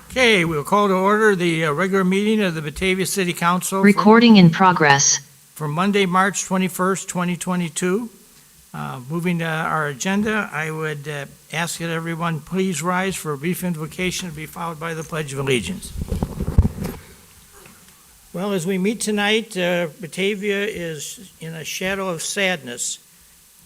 Okay, we'll call to order the regular meeting of the Batavia City Council Recording in progress. for Monday, March 21st, 2022. Moving to our agenda, I would ask that everyone please rise for a brief invocation to be followed by the Pledge of Allegiance. Well, as we meet tonight, Batavia is in a shadow of sadness,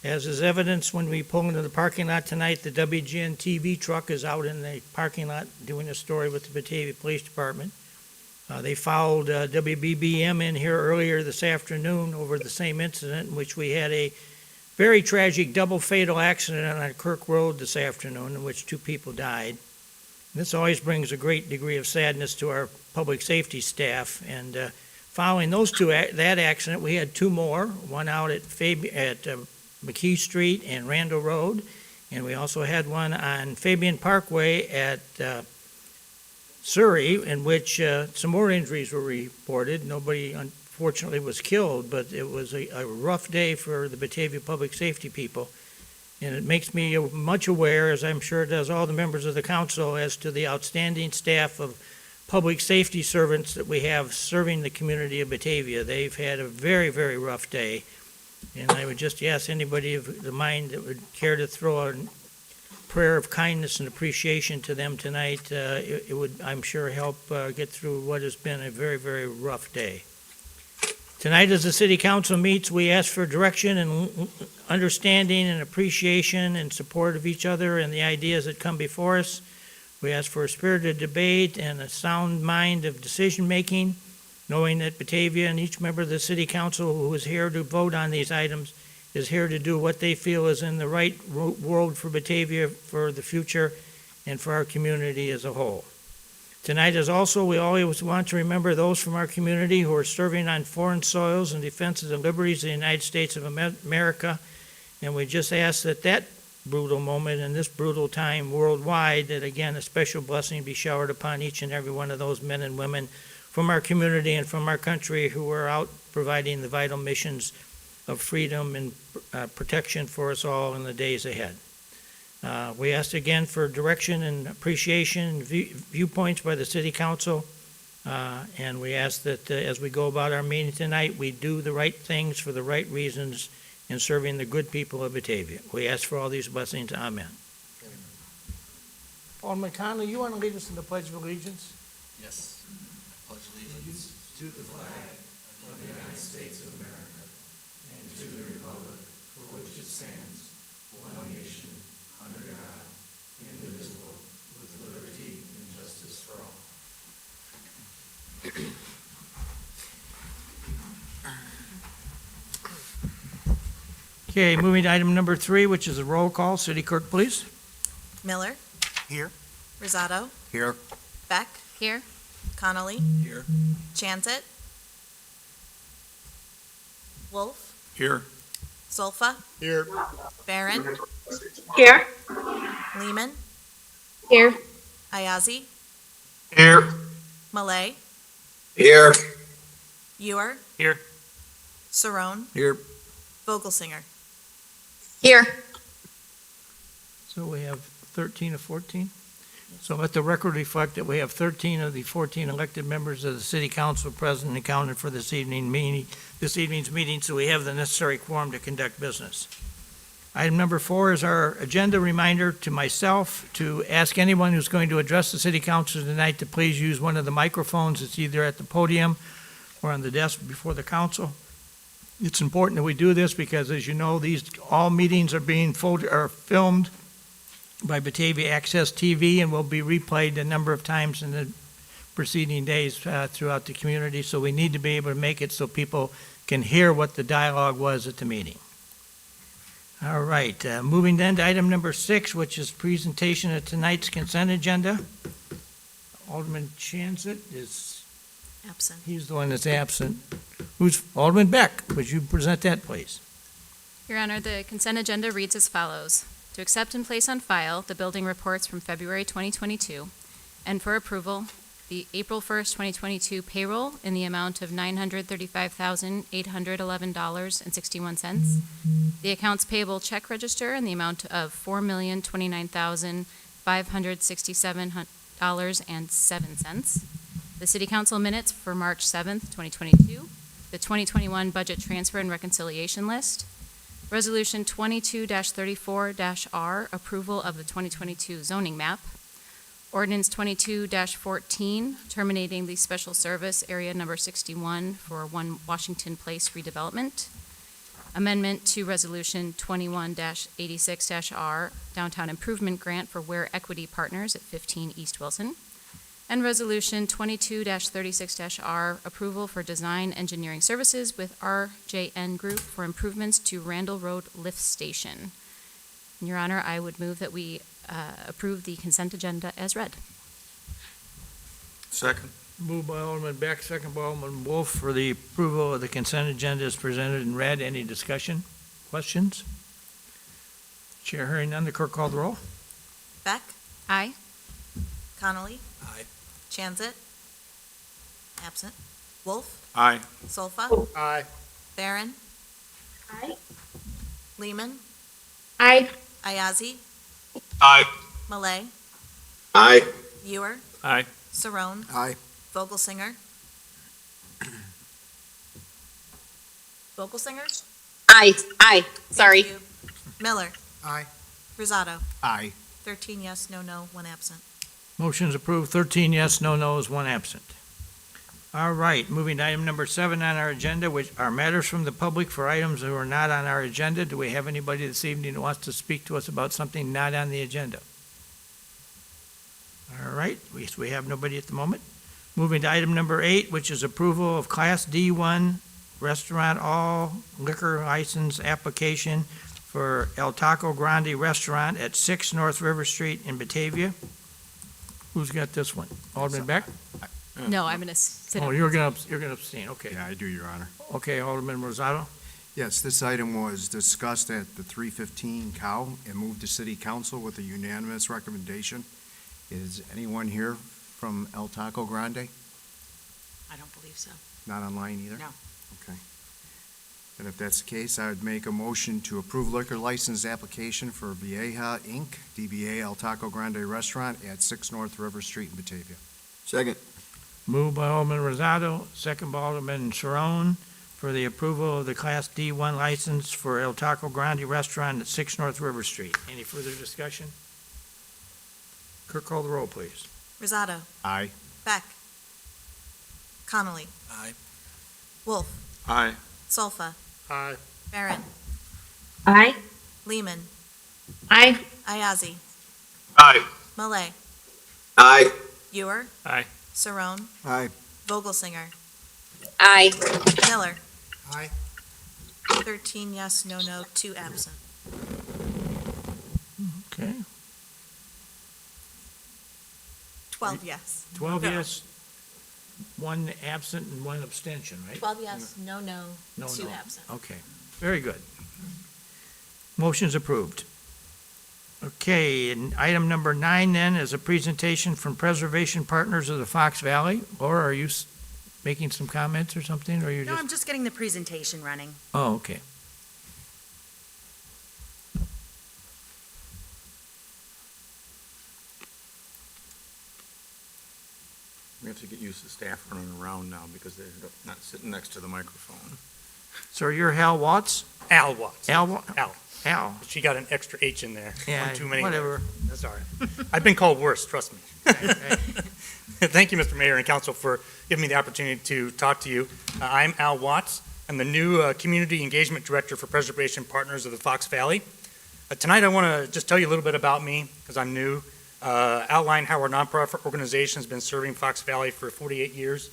as is evidenced when we pull into the parking lot tonight. The WGN TV truck is out in the parking lot doing a story with the Batavia Police Department. They followed WBBM in here earlier this afternoon over the same incident in which we had a very tragic double fatal accident on Kirk Road this afternoon in which 2 people died. This always brings a great degree of sadness to our public safety staff. And following those that accident, we had 2 more, one out at McKee Street and Randall Road, and we also had one on Fabian Parkway at Surrey, in which some more injuries were reported. Nobody, unfortunately, was killed, but it was a rough day for the Batavia public safety people. And it makes me much aware, as I'm sure it does all the members of the council, as to the outstanding staff of public safety servants that we have serving the community of Batavia. They've had a very, very rough day. And I would just ask anybody of the mind that would care to throw a prayer of kindness and appreciation to them tonight. It would, I'm sure, help get through what has been a very, very rough day. Tonight, as the City Council meets, we ask for direction and understanding and appreciation and support of each other and the ideas that come before us. We ask for a spirited debate and a sound mind of decision-making, knowing that Batavia and each member of the City Council who is here to vote on these items is here to do what they feel is in the right world for Batavia, for the future, and for our community as a whole. Tonight, as also, we always want to remember those from our community who are serving on foreign soils in defense of the liberties of the United States of America, and we just ask that that brutal moment and this brutal time worldwide, that again, a special blessing be showered upon each and every one of those men and women from our community and from our country who are out providing the vital missions of freedom and protection for us all in the days ahead. We ask again for direction and appreciation and viewpoints by the City Council, and we ask that as we go about our meeting tonight, we do the right things for the right reasons in serving the good people of Batavia. We ask for all these blessings. Amen. Alderman Conley, you want to lead us in the Pledge of Allegiance? Yes. Pledge allegiance to the flag of the United States of America and to the republic for which it stands, one nation, under God, indivisible, with liberty and justice for all. Okay, moving to item number 3, which is a roll call. City Clerk, please. Miller. Here. Rosado. Here. Beck. Here. Connolly. Here. Chanzit. Wolf. Here. Zolfa. Here. Barron. Here. Lehman. Here. Ayazi. Here. Malay. Here. Ewer. Here. Cerrone. Here. Vogelsinger. Here. So we have 13 of 14. So let the record reflect that we have 13 of the 14 elected members of the City Council present and accounted for this evening's meeting, so we have the necessary quorum to conduct business. Item number 4 is our agenda reminder to myself to ask anyone who's going to address the City Council tonight to please use one of the microphones that's either at the podium or on the desk before the council. It's important that we do this because, as you know, all meetings are being filmed by Batavia Access TV and will be replayed a number of times in the preceding days throughout the community, so we need to be able to make it so people can hear what the dialogue was at the meeting. All right, moving then to item number 6, which is presentation of tonight's consent agenda. Alderman Chanzit is, Absent. he's the one that's absent. Who's Alderman Beck? Would you present that, please? Your Honor, the consent agenda reads as follows. To accept and place on file the building reports from February 2022, and for approval, the April 1st, 2022 payroll in the amount of $935,811.61. The accounts payable check register in the amount of $4,029,567.07. The city council minutes for March 7th, 2022. The 2021 budget transfer and reconciliation list. Resolution 22-34-R, approval of the 2022 zoning map. Ordinance 22-14, terminating the special service area number 61 for 1 Washington Place redevelopment. Amendment to Resolution 21-86-R, downtown improvement grant for Ware Equity Partners at 15 East Wilson. And Resolution 22-36-R, approval for design engineering services with RJN Group for improvements to Randall Road Lift Station. Your Honor, I would move that we approve the consent agenda as read. Second. Moved by Alderman Beck, second by Alderman Wolf for the approval of the consent agenda as presented and read. Any discussion? Questions? Chair hearing none, the clerk call the roll. Beck, Aye. Connolly, Aye. Chanzit, absent. Wolf, Aye. Solfa, Aye. Barron, Aye. Lehman, Aye. Ayazi, Aye. Malay, Aye. Ewer, Aye. Saron, Aye. Vogelsinger. Vogelsinger? Aye. Aye. Sorry. Thank you. Miller, Aye. Rosado, Aye. 13 yes, no, 1 absent. Motion's approved, 13 yes, no nos, 1 absent. All right, moving to item number 7 on our agenda, which are matters from the public for items that are not on our agenda. Do we have anybody this evening who wants to speak to us about something not on the agenda? All right, we have nobody at the moment. Moving to item number 8, which is approval of Class D1 restaurant all liquor license application for El Taco Grande Restaurant at 6 North River Street in Batavia. Who's got this one? Alderman Beck? No, I'm going to sit Oh, down. you're gonna abstain, okay. Yeah, I do, Your Honor. Okay, Alderman Rosado? Yes, this item was discussed at the 315 Cow and moved to City Council with a unanimous recommendation. Is anyone here from El Taco Grande? I don't believe so. Not online either? No. Okay. And if that's the case, I would make a motion to approve liquor license application for Vieja Inc., DBA El Taco Grande Restaurant at 6 North River Street in Batavia. Second. Moved by Alderman Rosado, second by Alderman Sharon for the approval of the Class D1 license for El Taco Grande Restaurant at 6 North River Street. Any further discussion? Clerk, call the roll, please. Rosado, Aye. Beck, Connolly, Aye. Wolf, Aye. Solfa, Aye. Barron, Aye. Lehman, Aye. Ayazi, Aye. Malay, Aye. Ewer, Aye. Saron, Aye. Vogelsinger, Aye. Miller. Aye. 13 yes, no, 2 absent. Okay, 12 yes. 12 No. yes, 1 absent and 1 abstention, right? 12 yes, no, No, 2 no. absent. Okay, very good. Motion's approved. Okay, and item number 9 then is a presentation from Preservation Partners of the Fox Valley. Laura, are you making some comments or something, or you're No, just? I'm just getting the presentation running. Oh, okay. We have to get used to staff running around now because they're not sitting next to the microphone. So you're Hal Watts? Al Watts. Al? Al. She got an extra H in there. Yeah, One too many. whatever. That's all right. I've been called worse, trust me. Thank you, Mr. Mayor and Council, for giving me the opportunity to talk to you. I'm Al Watts. I'm the new Community Engagement Director for Preservation Partners of the Fox Valley. Tonight, I want to just tell you a little bit about me, because I'm new, outline how our nonprofit organization has been serving Fox Valley for 48 years,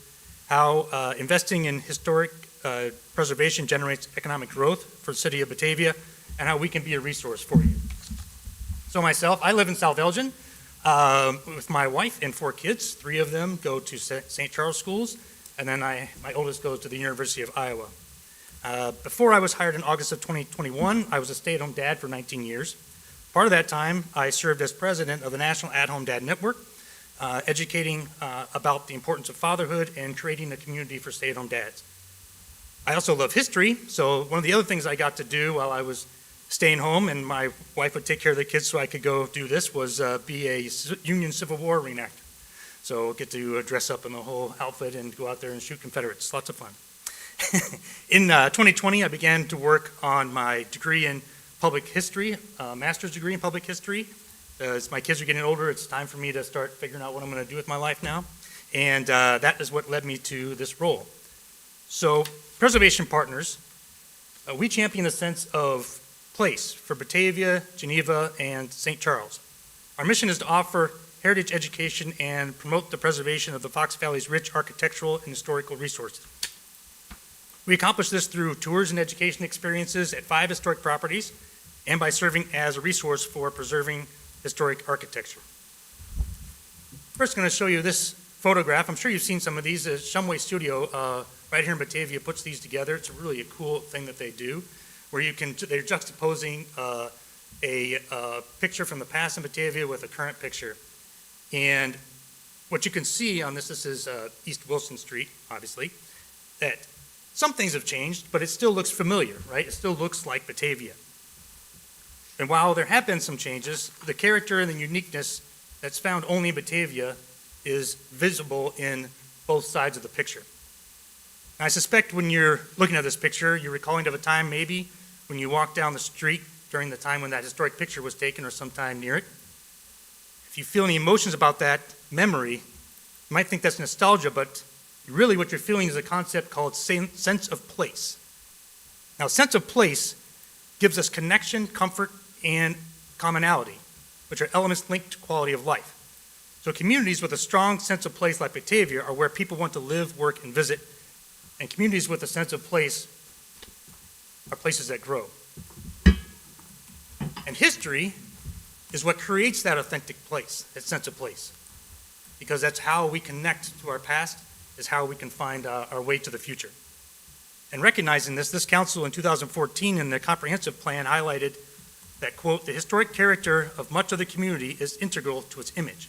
how investing in historic preservation generates economic growth for the city of Batavia, and how we can be a resource for you. So myself, I live in South Elgin with my wife and 4 kids. 3 of them go to St. Charles schools, and then my oldest goes to the University of Iowa. Before I was hired in August of 2021, I was a stay-at-home dad for 19 years. Part of that time, I served as president of the National At-Home Dad Network, educating about the importance of fatherhood and creating a community for stay-at-home dads. I also love history, so one of the other things I got to do while I was staying home and my wife would take care of the kids so I could go do this was be a Union Civil War reenactor. So get to dress up in the whole outfit and go out there and shoot Confederates. Lots of fun. In 2020, I began to work on my degree in public history, master's degree in public history. As my kids are getting older, it's time for me to start figuring out what I'm going to do with my life now. And that is what led me to this role. So, Preservation Partners, we champion a sense of place for Batavia, Geneva, and St. Charles. Our mission is to offer heritage education and promote the preservation of the Fox Valley's rich architectural and historical resources. We accomplish this through tours and education experiences at 5 historic properties and by serving as a resource for preserving historic architecture. First, I'm going to show you this photograph. I'm sure you've seen some of these. The Shumway Studio right here in Batavia puts these together. It's really a cool thing that they do, where they're juxtaposing a picture from the past in Batavia with a current picture. And what you can see on this is East Wilson Street, obviously, that some things have changed, but it still looks familiar, right? It still looks like Batavia. And while there have been some changes, the character and the uniqueness that's found only in Batavia is visible in both sides of the picture. And I suspect when you're looking at this picture, you're recalling of a time maybe when you walked down the street during the time when that historic picture was taken or sometime near it. If you feel any emotions about that memory, you might think that's nostalgia, but really what you're feeling is a concept called sense of place. Now, sense of place gives us connection, comfort, and commonality, which are elements linked to quality of life. So communities with a strong sense of place like Batavia are where people want to live, work, and visit, and communities with a sense of place are places that grow. And history is what creates that authentic place, that sense of place, because that's how we connect to our past, is how we can find our way to the future. And recognizing this council in 2014 in the comprehensive plan highlighted that, quote, the historic character of much of the community is integral to its image.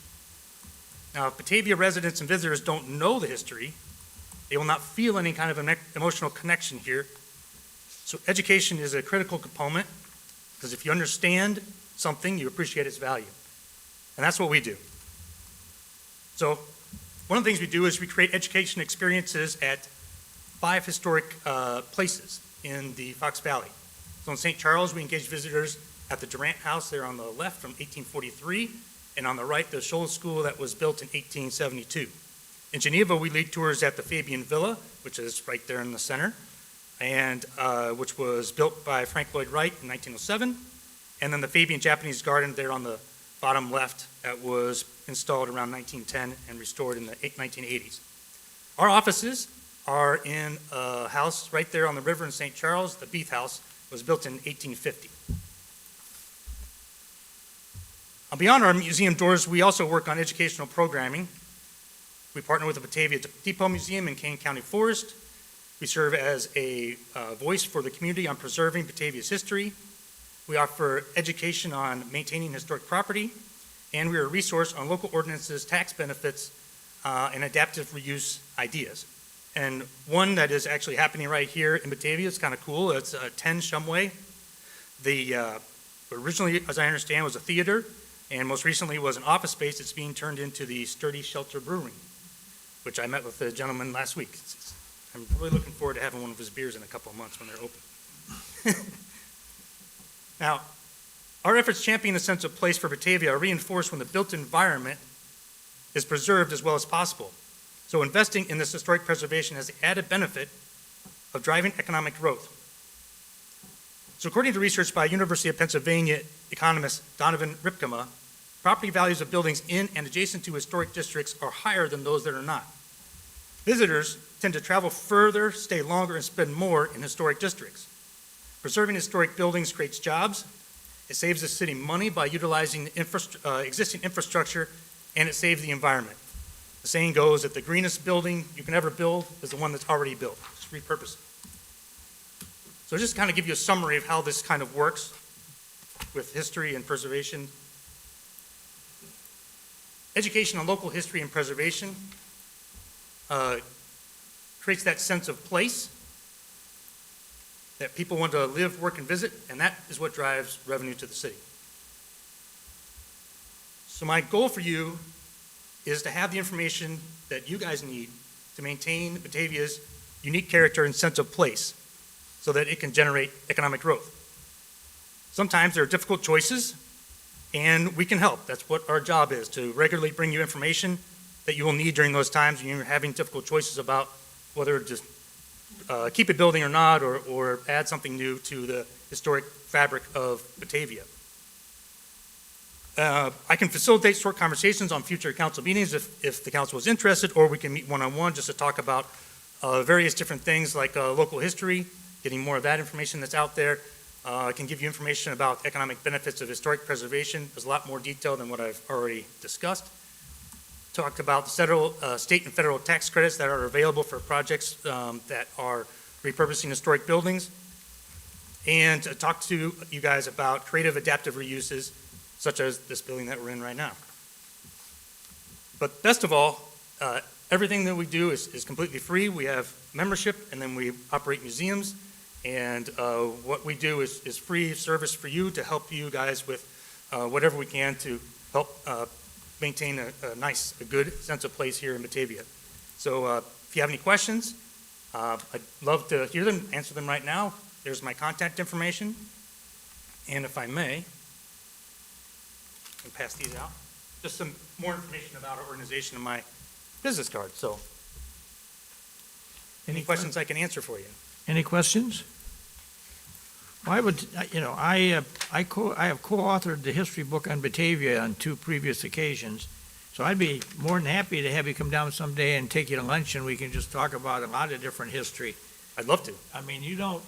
Now, if Batavia residents and visitors don't know the history, they will not feel any kind of an emotional connection here. So education is a critical component, because if you understand something, you appreciate its value. And that's what we do. So one of the things we do is we create education experiences at 5 historic places in the Fox Valley. So in St. Charles, we engage visitors at the Durant House there on the left from 1843, and on the right, the Scholl School that was built in 1872. In Geneva, we lead tours at the Fabian Villa, which is right there in the center, and which was built by Frank Lloyd Wright in 1907. And then the Fabian Japanese Garden there on the bottom left that was installed around 1910 and restored in the 1980s. Our offices are in a house right there on the river in St. Charles. The Beath House was built in 1850. Beyond our museum doors, we also work on educational programming. We partner with the Batavia Depot Museum in Kane County Forest. We serve as a voice for the community on preserving Batavia's history. We offer education on maintaining historic property, and we are a resource on local ordinances, tax benefits, and adaptive reuse ideas. And one that is actually happening right here in Batavia is kind of cool. It's 10 Shumway. The originally, as I understand, was a theater, and most recently was an office space that's being turned into the Sturdy Shelter Brewing, which I met with the gentleman last week. I'm really looking forward to having one of his beers in a couple of months when they're open. Now, our efforts championing a sense of place for Batavia are reinforced when the built environment is preserved as well as possible. So investing in this historic preservation has the added benefit of driving economic growth. So according to research by University of Pennsylvania economist Donovan Ripkema, property values of buildings in and adjacent to historic districts are higher than those that are not. Visitors tend to travel further, stay longer, and spend more in historic districts. Preserving historic buildings creates jobs. It saves the city money by utilizing existing infrastructure, and it saves the environment. The saying goes that the greenest building you can ever build is the one that's already built. Just repurpose it. So just kind of give you a summary of how this kind of works with history and preservation. education on local history and preservation creates that sense of place that people want to live, work, and visit, and that is what drives revenue to the city. So my goal for you is to have the information that you guys need to maintain Batavia's unique character and sense of place so that it can generate economic growth. Sometimes there are difficult choices, and we can help. That's what our job is, to regularly bring you information that you will need during those times when you're having difficult choices about whether to keep a building or not, or add something new to the historic fabric of Batavia. I can facilitate short conversations on future council meetings if the council is interested, or we can meet one-on-one just to talk about various different things like local history, getting more of that information that's out there. I can give you information about economic benefits of historic preservation. There's a lot more detail than what I've already discussed. Talked about the state and federal tax credits that are available for projects that are repurposing historic buildings. And talk to you guys about creative adaptive reuses, such as this building that we're in right now. But best of all, everything that we do is completely free. We have membership, and then we operate museums. And what we do is free service for you to help you guys with whatever we can to help maintain a good sense of place here in Batavia. So if you have any questions, I'd love to hear them, answer them right now. There's my contact information. And if I may, and pass these out. Just some more information about our organization and my business card. So, any questions I can answer for you? Any questions? Well, I would, I have co-authored the history book on Batavia on 2 previous occasions, so I'd be more than happy to have you come down someday and take you to lunch, and we can just talk about a lot of different history. I'd love to. I mean, you don't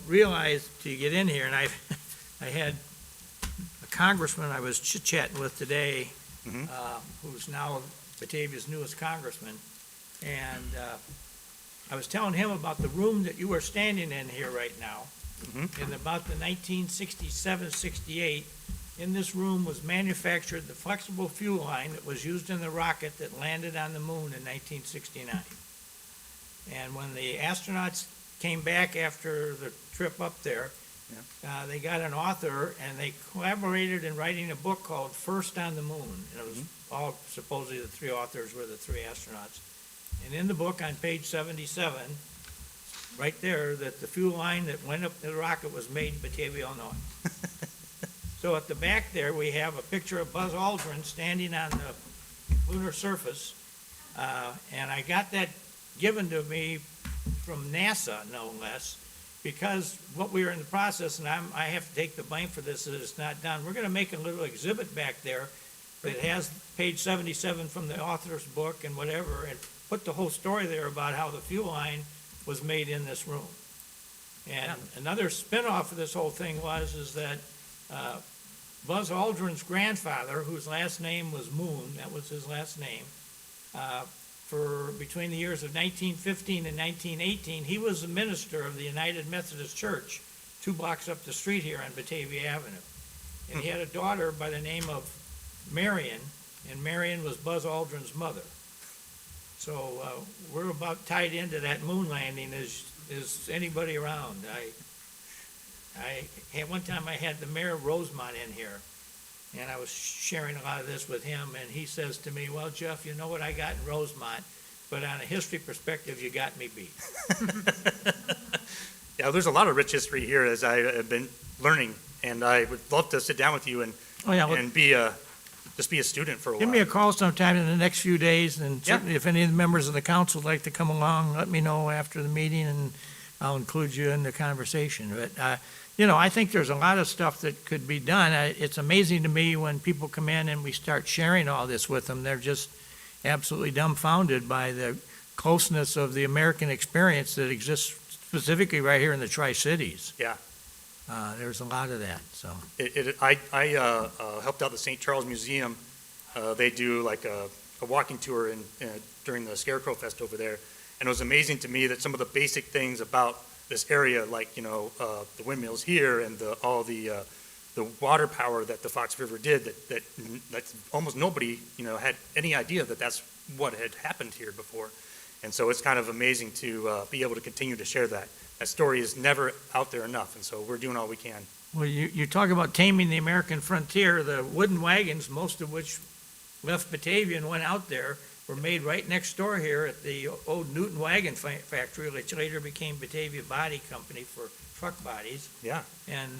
realize till you get in here, and I had a congressman I was chit-chatting with today, who's now Batavia's newest congressman, and I was telling him about the room that you are standing in here right now. In about the 1967-68, in this room was manufactured the flexible fuel line that was used in the rocket that landed on the moon in 1969. And when the astronauts came back after the trip up there, they got an author, and they collaborated in writing a book called First on the Moon. And it was all, supposedly the 3 authors were the 3 astronauts. And in the book on page 77, right there, that the fuel line that went up the rocket was made in Batavia, Illinois. So at the back there, we have a picture of Buzz Aldrin standing on the lunar surface. And I got that given to me from NASA, no less, because what we were in the process, and I have to take the blame for this, that it's not done. We're going to make a little exhibit back there that has page 77 from the author's book and whatever, and put the whole story there about how the fuel line was made in this room. And another spin-off of this whole thing is that Buzz Aldrin's grandfather, whose last name was Moon, that was his last name, for between the years of 1915 and 1918, he was the minister of the United Methodist Church, 2 blocks up the street here on Batavia Avenue. And he had a daughter by the name of Marion, and Marion was Buzz Aldrin's mother. So we're about tied into that moon landing as anybody around. One time I had the mayor of Rosemont in here, and I was sharing a lot of this with him, and he says to me, well, Jeff, you know what I got in Rosemont, but on a history perspective, you got me beat. Yeah, there's a lot of rich history here, as I have been learning, and I would love to sit down with you and just be a student for a while. Give me a call sometime in the next few days, and certainly if any of the members of the council would like to come along, let me know after the meeting, and I'll include you in the conversation. But, I think there's a lot of stuff that could be done. It's amazing to me when people come in and we start sharing all this with them. They're just absolutely dumbfounded by the closeness of the American experience that exists specifically right here in the Tri-Cities. Yeah. There's a lot of that, so. I helped out the St. Charles Museum. They do like a walking tour during the Scarecrow Fest over there. And it was amazing to me that some of the basic things about this area, like, the windmills here and all the the water power that the Fox River did, that almost nobody, had any idea that that's what had happened here before. And so it's kind of amazing to be able to continue to share that. That story is never out there enough, and so we're doing all we can. Well, you talk about taming the American frontier. The wooden wagons, most of which left Batavia and went out there, were made right next door here at the old Newton Wagon Factory, which later became Batavia Body Company for truck bodies. Yeah. And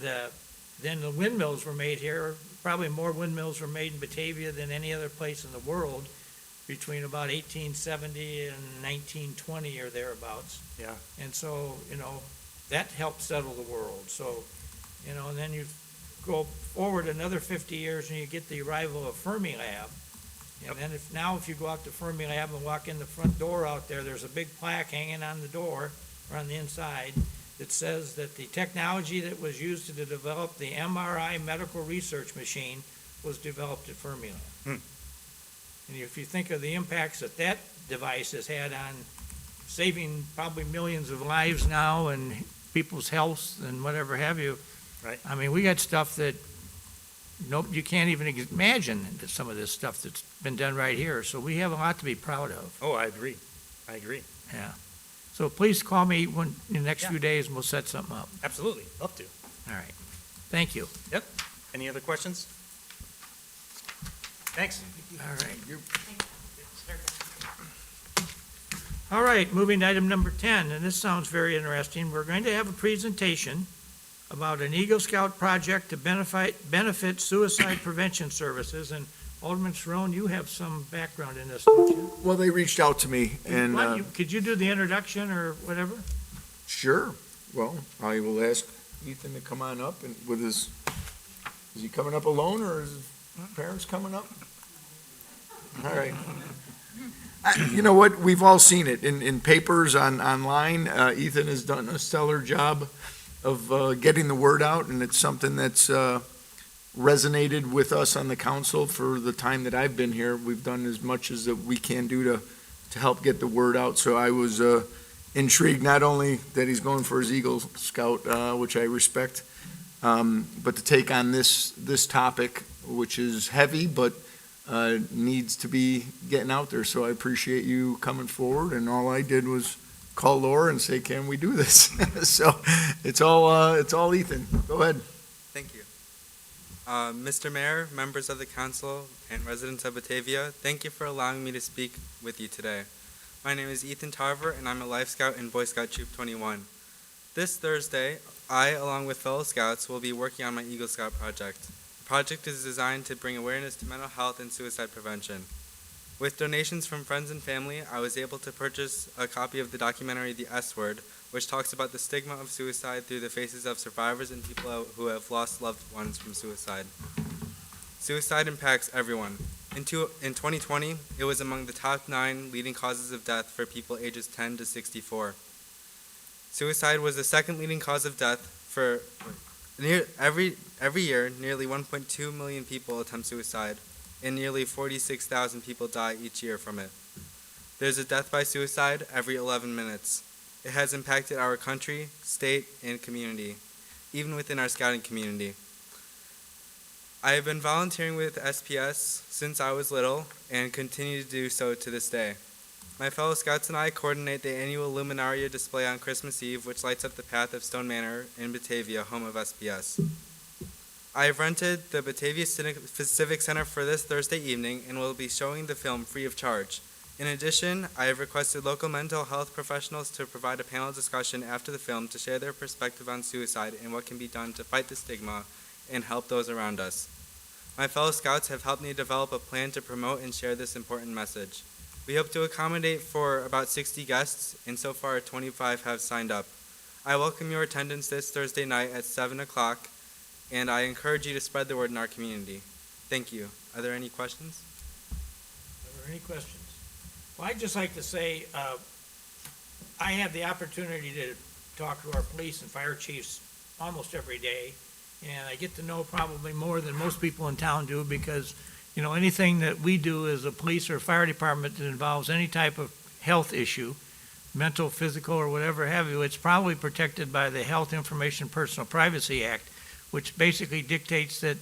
then the windmills were made here. Probably more windmills were made in Batavia than any other place in the world between about 1870 and 1920 or thereabouts. Yeah. And so, that helped settle the world. So, and then you go forward another 50 years and you get the arrival of Fermilab. And then if you go out to Fermilab and walk in the front door out there, there's a big plaque hanging on the door or on the inside that says that the technology that was used to develop the MRI medical research machine was developed at Fermilab. And if you think of the impacts that device has had on saving probably millions of lives now and people's health and whatever have you. Right. I mean, we got stuff that you can't even imagine that some of this stuff that's been done right here. So we have a lot to be proud of. Oh, I agree. Yeah. So please call me in the next Yeah. few days and we'll set something up. Absolutely. Love to. All right. Thank you. Any other questions? Thanks. All right. All right, moving to item number 10, and this sounds very interesting. We're going to have a presentation about an Eagle Scout project to benefit suicide prevention services. And Alderman Cerrone, you have some background in this, don't you? Well, they reached out to me, and Could you do the introduction or whatever? sure. Well, I will ask Ethan to come on up and with his. Is he coming up alone, or is his parents coming up? All right. You know what? We've all seen it in papers, online. Ethan has done a stellar job of getting the word out, and it's something that's resonated with us on the council for the time that I've been here. We've done as much as that we can do to help get the word out. So I was intrigued, not only that he's going for his Eagle Scout, which I respect, but to take on this topic, which is heavy, but needs to be getting out there. So I appreciate you coming forward, and all I did was call Laura and say, can we do this? So it's all Ethan. Go ahead. Thank you. Mr. Mayor, members of the council, and residents of Batavia, thank you for allowing me to speak with you today. My name is Ethan Tarver, and I'm a Life Scout in Boy Scout Troop 21. This Thursday, I, along with fellow Scouts, will be working on my Eagle Scout project. The project is designed to bring awareness to mental health and suicide prevention. With donations from friends and family, I was able to purchase a copy of the documentary The S Word, which talks about the stigma of suicide through the faces of survivors and people who have lost loved ones from suicide. Suicide impacts everyone. In 2020, it was among the top 9 leading causes of death for people ages 10 to 64. Suicide was the second leading cause of death for every year. Nearly 1.2 million people attempt suicide, and nearly 46,000 people die each year from it. There's a death by suicide every 11 minutes. It has impacted our country, state, and community, even within our scouting community. I have been volunteering with SPS since I was little and continue to do so to this day. My fellow Scouts and I coordinate the annual Luminaria display on Christmas Eve, which lights up the path of Stone Manor in Batavia, home of SPS. I have rented the Batavia Civic Center for this Thursday evening and will be showing the film free of charge. In addition, I have requested local mental health professionals to provide a panel discussion after the film to share their perspective on suicide and what can be done to fight the stigma and help those around us. My fellow Scouts have helped me develop a plan to promote and share this important message. We hope to accommodate for about 60 guests, and so far 25 have signed up. I welcome your attendance this Thursday night at 7 o'clock, and I encourage you to spread the word in our community. Thank you. Are there any questions? Are there any questions? Well, I'd just like to say, I have the opportunity to talk to our police and fire chiefs almost every day, and I get to know probably more than most people in town do because, anything that we do as a police or fire department that involves any type of health issue, mental, physical, or whatever have you, it's probably protected by the Health Information Personal Privacy Act, which basically dictates that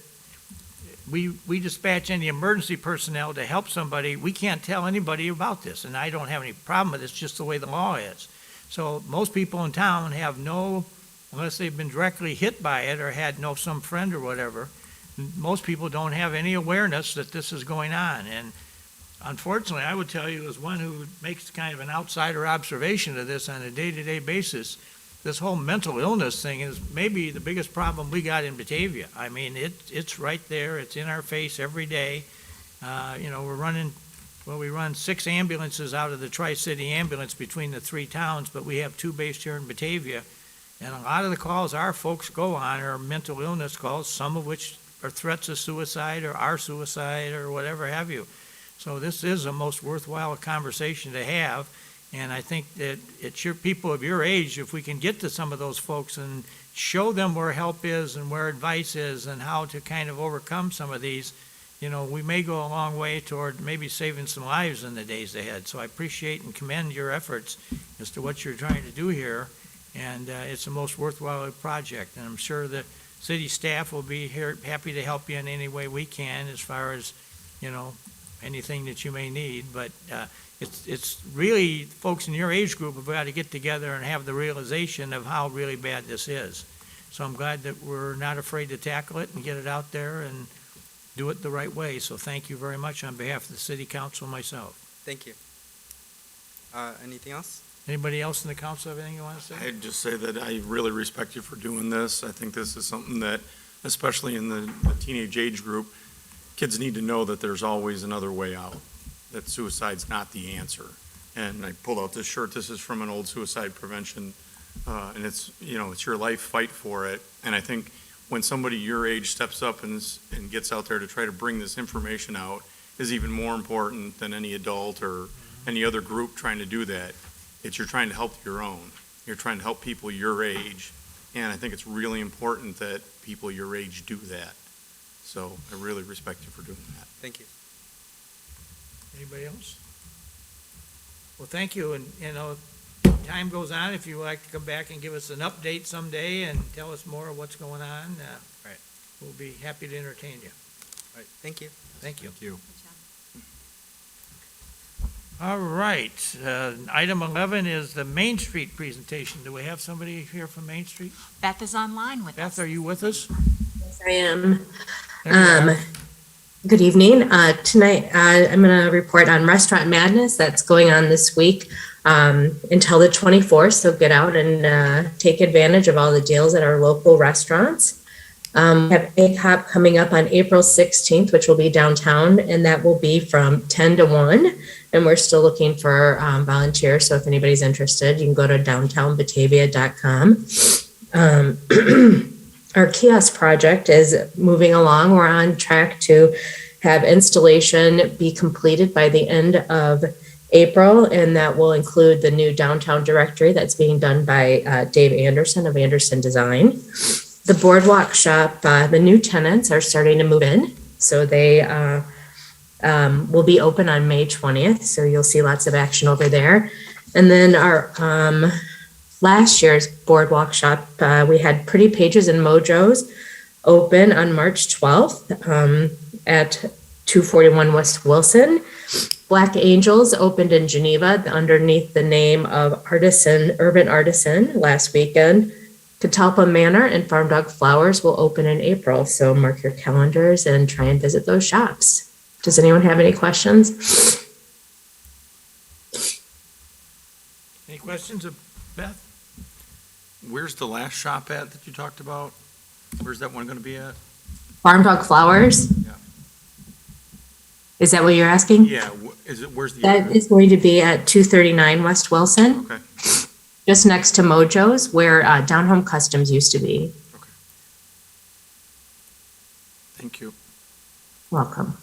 we dispatch any emergency personnel to help somebody. We can't tell anybody about this, and I don't have any problem with it. It's just the way the law is. So most people in town have no, unless they've been directly hit by it or had some friend or whatever, most people don't have any awareness that this is going on. And unfortunately, I would tell you, as one who makes kind of an outsider observation of this on a day-to-day basis, this whole mental illness thing is maybe the biggest problem we got in Batavia. I mean, it's right there. It's in our face every day. We run 6 ambulances out of the Tri-City ambulance between the 3 towns, but we have 2 based here in Batavia. And a lot of the calls our folks go on are mental illness calls, some of which are threats of suicide or are suicide or whatever have you. So this is a most worthwhile conversation to have. And I think that it's your people of your age, if we can get to some of those folks and show them where help is and where advice is and how to kind of overcome some of these, we may go a long way toward maybe saving some lives in the days ahead. So I appreciate and commend your efforts as to what you're trying to do here. And it's the most worthwhile project. And I'm sure the city staff will be here, happy to help you in any way we can as far as, anything that you may need. But it's really folks in your age group have got to get together and have the realization of how really bad this is. So I'm glad that we're not afraid to tackle it and get it out there and do it the right way. So thank you very much on behalf of the city council and myself. Thank you. Anything else? Anybody else in the council have anything you want to say? I'd just say that I really respect you for doing this. I think this is something that, especially in the teenage age group, kids need to know that there's always another way out, that suicide's not the answer. And I pulled out this shirt. This is from an old suicide prevention, and it's your life, fight for it. And I think when somebody your age steps up and gets out there to try to bring this information out is even more important than any adult or any other group trying to do that. You're trying to help your own. You're trying to help people your age. And I think it's really important that people your age do that. So I really respect you for doing that. Thank you. Anybody else? Well, thank you. And, time goes on. If you would like to come back and give us an update someday and tell us more of what's going on, Right. we'll be happy to entertain you. All right. Thank you. Thank you. Thank you. All right. Item 11 is the Main Street presentation. Do we have somebody here from Main Street? Beth is online with us. Beth, are you with us? Yes, I am. There you are. Good evening. Tonight, I'm going to report on Restaurant Madness that's going on this week until the 24th. So get out and take advantage of all the deals at our local restaurants. We have Egg Hop coming up on April 16th, which will be downtown, and that will be from 10 to 1. And we're still looking for volunteers. So if anybody's interested, you can go to downtownbatavia.com. Our kiosk project is moving along. We're on track to have installation be completed by the end of April, and that will include the new downtown directory that's being done by Dave Anderson of Anderson Design. The Boardwalk Shop, the new tenants are starting to move in, so they will be open on May 20th, so you'll see lots of action over there. And then our last year's Boardwalk Shop, we had Pretty Pages and Mojo's open on March 12th at 241 West Wilson. Black Angels opened in Geneva underneath the name of Urban Artisan last weekend. Catalpa Manor and Farm Dog Flowers will open in April, so mark your calendars and try and visit those shops. Does anyone have any questions? Any questions of Beth? Where's the last shop at that you talked about? Where's that one going to be at? Farm Dog Flowers? Yeah. Is that what you're asking? Yeah, where's the? That is going to be at 239 West Wilson, Okay, just next to Mojo's, where Down Home Customs used to be. thank you. Welcome.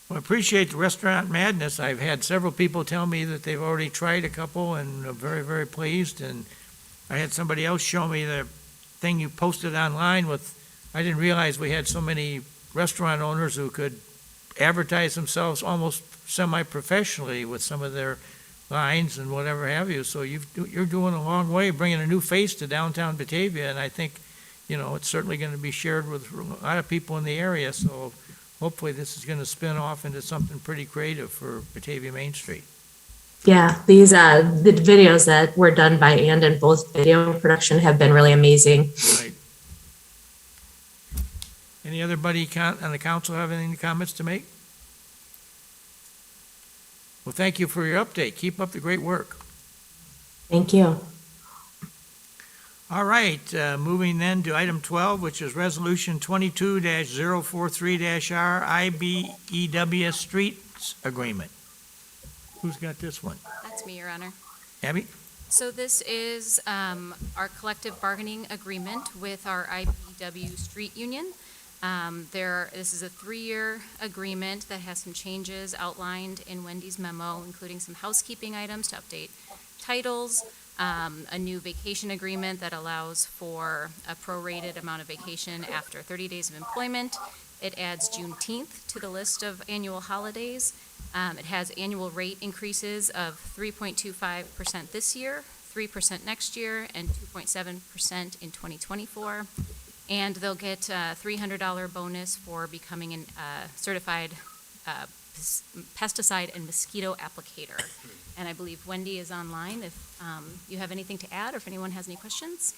Well, I appreciate the Restaurant Madness. I've had several people tell me that they've already tried a couple and are very, very pleased. And I had somebody else show me the thing you posted online with, I didn't realize we had so many restaurant owners who could advertise themselves almost semi-professionally with some of their lines and whatever have you. So you're doing a long way, bringing a new face to downtown Batavia, and I think you know, it's certainly going to be shared with a lot of people in the area, so hopefully this is going to spin off into something pretty creative for Batavia Main Street. Yeah, these, the videos that were done by Ann in both video production have been really amazing. Right. Any other buddy on the council have any comments to make? Well, thank you for your update. Keep up the great work. Thank you. All right, moving then to item 12, which is Resolution 22-043-R IBEW Streets Agreement. Who's got this one? That's me, Your Honor. Abby? So this is our collective bargaining agreement with our IBEW Street Union. This is a 3-year agreement that has some changes outlined in Wendy's memo, including some housekeeping items to update titles, a new vacation agreement that allows for a prorated amount of vacation after 30 days of employment. It adds Juneteenth to the list of annual holidays. It has annual rate increases of 3.25% this year, 3% next year, and 2.7% in 2024. And they'll get a $300 bonus for becoming a certified pesticide and mosquito applicator. And I believe Wendy is online if you have anything to add or if anyone has any questions.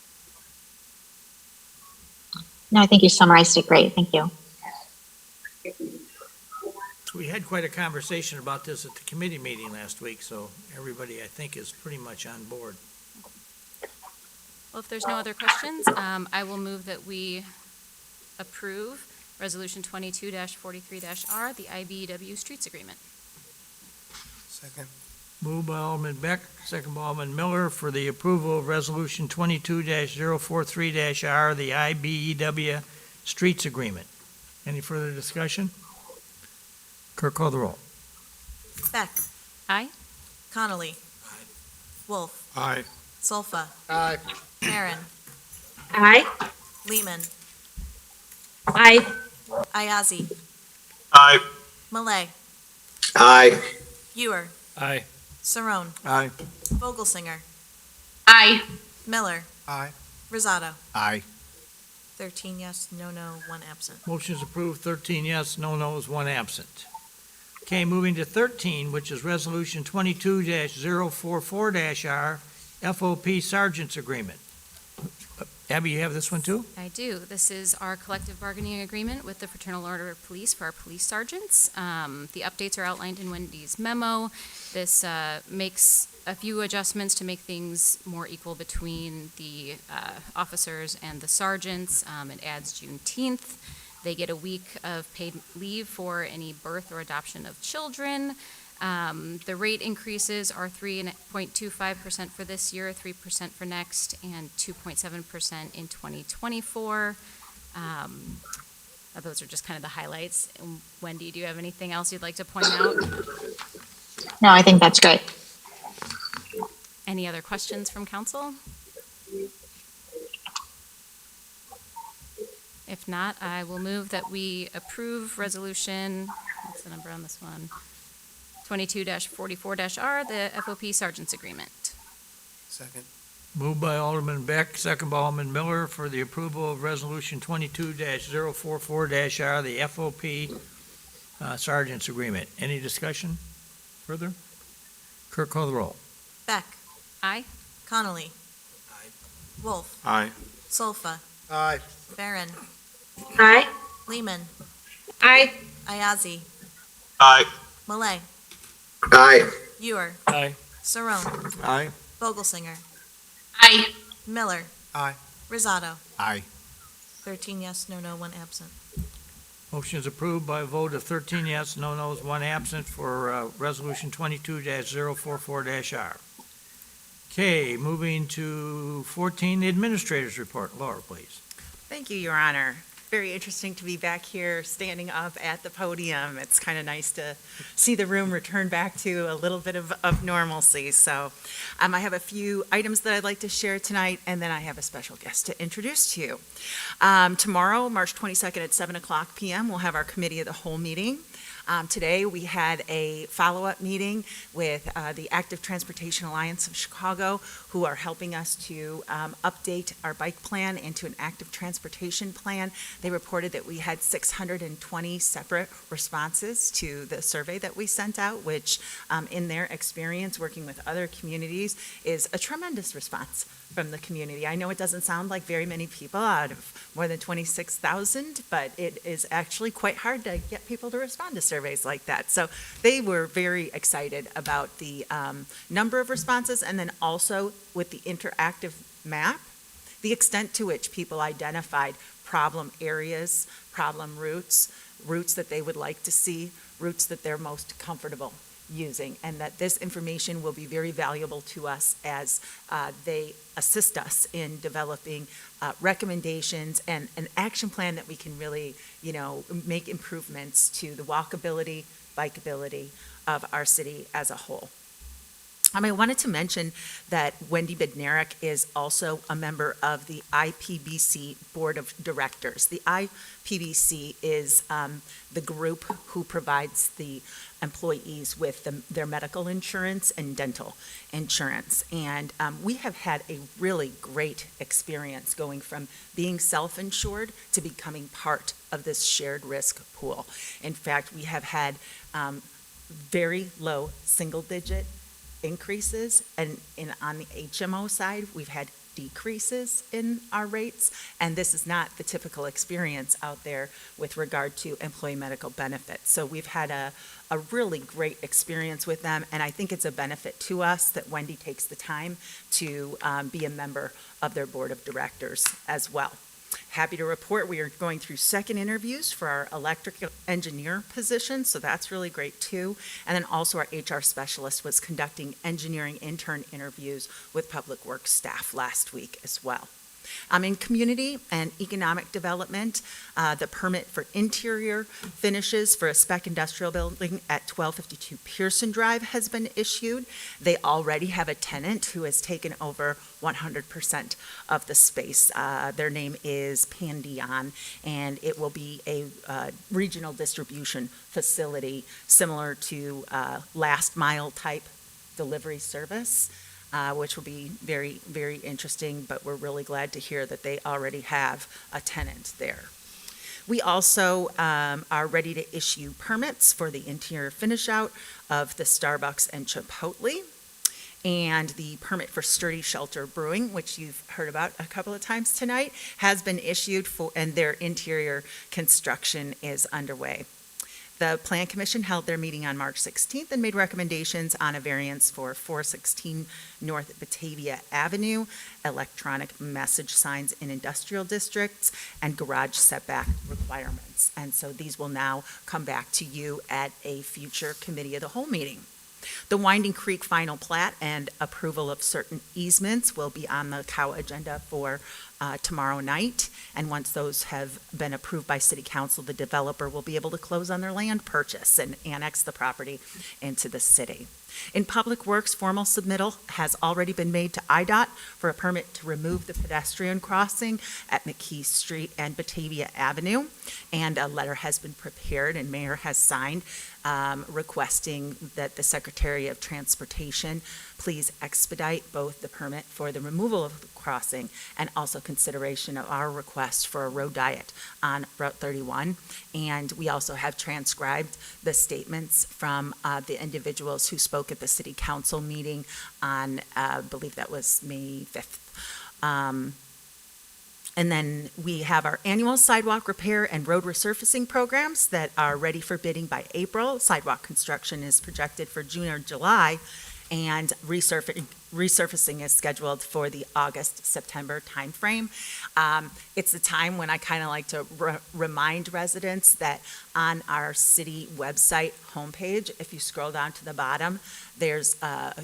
No, I think you summarized it great. Thank you. We had quite a conversation about this at the committee meeting last week, so everybody, I think, is pretty much on board. Well, if there's no other questions, I will move that we approve Resolution 22-43-R, the IBEW Streets Agreement. Second. Moved by Alderman Beck, second by Alderman Miller for the approval of Resolution 22-043-R, the IBEW Streets Agreement. Any further discussion? Clerk, call the roll. Beck. Aye. Connolly. Wolf. Aye. Solfa. Aye. Barron. Aye. Lehman. Aye. Ayazi. Aye. Malay. Aye. Ewer. Aye. Saron. Aye. Vogelsinger. Aye. Miller. Aye. Rosado. Aye. 13 yes, no, 1 absent. Motion is approved, 13 yes, no no's, 1 absent. Okay, moving to 13, which is Resolution 22-044-R, FOP Sergeant's Agreement. Abby, you have this one too? I do. This is our collective bargaining agreement with the Fraternal Order of Police for our police sergeants. The updates are outlined in Wendy's memo. This makes a few adjustments to make things more equal between the officers and the sergeants. It adds Juneteenth. They get a week of paid leave for any birth or adoption of children. The rate increases are 3.25% for this year, 3% for next, and 2.7% in 2024. Those are just kind of the highlights. And Wendy, do you have anything else you'd like to point out? No, I think that's great. Any other questions from council? If not, I will move that we approve resolution, what's the number on this one? 22-44-R, the FOP Sergeant's Agreement. Second. Moved by Alderman Beck, second by Alderman Miller for the approval of Resolution 22-044-R, the FOP Sergeant's Agreement. Any discussion further? Clerk, call the roll. Beck. Aye. Connolly. Aye. Wolf. Aye. Solfa. Aye. Barron. Aye. Lehman. Aye. Ayazi. Aye. Malay. Aye. Ewer. Aye. Saron. Aye. Vogelsinger. Aye. Miller. Aye. Rosado. Aye. 13 yes, no, 1 absent. Motion is approved by a vote of 13 yes, no no's, 1 absent for Resolution 22-044-R. Okay, moving to 14, the Administrator's Report. Laura, please. Thank you, Your Honor. Very interesting to be back here, standing up at the podium. It's kind of nice to see the room return back to a little bit of normalcy. So I have a few items that I'd like to share tonight, and then I have a special guest to introduce to you. Tomorrow, March 22nd at 7 o'clock p.m., we'll have our Committee of the Whole meeting. Today, we had a follow-up meeting with the Active Transportation Alliance of Chicago, who are helping us to update our bike plan into an active transportation plan. They reported that we had 620 separate responses to the survey that we sent out, which in their experience working with other communities is a tremendous response from the community. I know it doesn't sound like very many people out of more than 26,000, but it is actually quite hard to get people to respond to surveys like that. So they were very excited about the number of responses, and then also with the interactive map, the extent to which people identified problem areas, problem routes that they would like to see, routes that they're most comfortable using, and that this information will be very valuable to us as they assist us in developing recommendations and an action plan that we can really, make improvements to the walkability, bikeability of our city as a whole. I wanted to mention that Wendy Bednarik is also a member of the IPBC Board of Directors. The IPBC is the group who provides the employees with their medical insurance and dental insurance. And we have had a really great experience going from being self-insured to becoming part of this shared risk pool. In fact, we have had very low single-digit increases, and on the HMO side, we've had decreases in our rates, and this is not the typical experience out there with regard to employee medical benefits. So we've had a really great experience with them, and I think it's a benefit to us that Wendy takes the time to be a member of their board of directors as well. Happy to report we are going through second interviews for our electrical engineer position, so that's really great too. And then also our HR specialist was conducting engineering intern interviews with public works staff last week as well. In community and economic development, the permit for interior finishes for a spec industrial building at 1252 Pearson Drive has been issued. They already have a tenant who has taken over 100% of the space. Their name is Pandion, and it will be a regional distribution facility similar to last mile type delivery service. Which will be very, very interesting, but we're really glad to hear that they already have a tenant there. We also are ready to issue permits for the interior finish out of the Starbucks and Chipotle, and the permit for Sturdy Shelter Brewing, which you've heard about a couple of times tonight, has been issued and their interior construction is underway. The Plan Commission held their meeting on March 16th and made recommendations on a variance for 416 North Batavia Avenue, electronic message signs in industrial districts, and garage setback requirements. And so these will now come back to you at a future committee of the whole meeting. The Winding Creek final plat and approval of certain easements will be on the COW agenda for tomorrow night. And once those have been approved by City Council, the developer will be able to close on their land purchase and annex the property into the city. In Public Works, formal submittal has already been made to IDOT for a permit to remove the pedestrian crossing at McKee Street and Batavia Avenue. And a letter has been prepared and Mayor has signed requesting that the Secretary of Transportation please expedite both the permit for the removal of the crossing and also consideration of our request for a road diet on Route 31. And we also have transcribed the statements from the individuals who spoke at the City Council meeting on, I believe that was May 5th. And then we have our annual sidewalk repair and road resurfacing programs that are ready for bidding by April. Sidewalk construction is projected for June or July, and resurfacing is scheduled for the August-September timeframe. It's the time when I kind of like to remind residents that on our city website homepage, if you scroll down to the bottom, there's